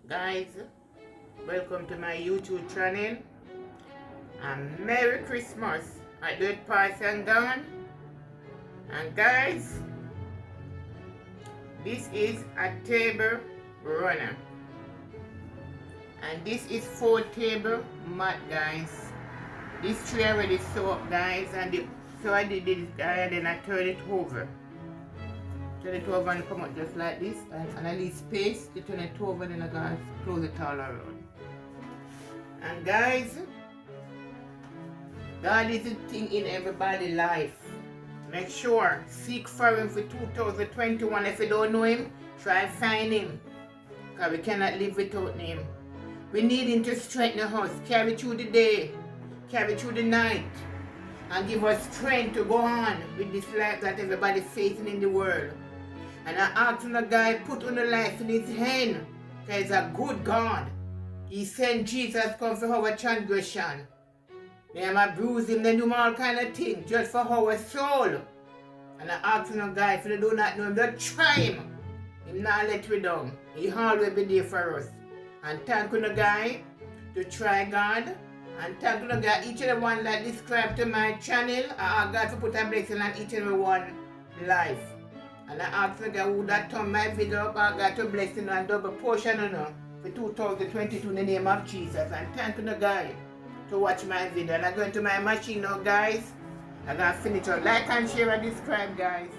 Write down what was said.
Guys, welcome to my YouTube channel and Merry Christmas. I do it pass and gone. And guys, this is a table runner. And this is 4 table mat, guys. This tray already sew up, guys, so I did this guy, then I turn it over. Turn it over and come out just like this, and I leave space to turn it over, then I'm gonna close it all around. And guys, God is a thing in everybody's life. Make sure, seek for him for 2021. If you don't know him, try find him. Because we cannot live without him. We need him to strengthen us, carry through the day, carry through the night, and give us strength to go on with this life that everybody's facing in the world. And I ask the guy, put on the life in his hand, because he's a good God. He sent Jesus come for our transgression. They might bruise him, they do all kind of things, just for our soul. And I ask the guy, if you do not know him, don't try him. He'll not let you down. He always be there for us. And thank you, the guy, to try God. And thank you, God, each and every one that subscribe to my channel. I ask God to put a blessing on each and every one life. And I ask the God who that turn my video up, I got to bless him and double portion for 2022 in the name of Jesus. And thank you, the guy, to watch my video. And I'm going to my machine now, guys. I'm going to finish up. Like and share and subscribe, guys.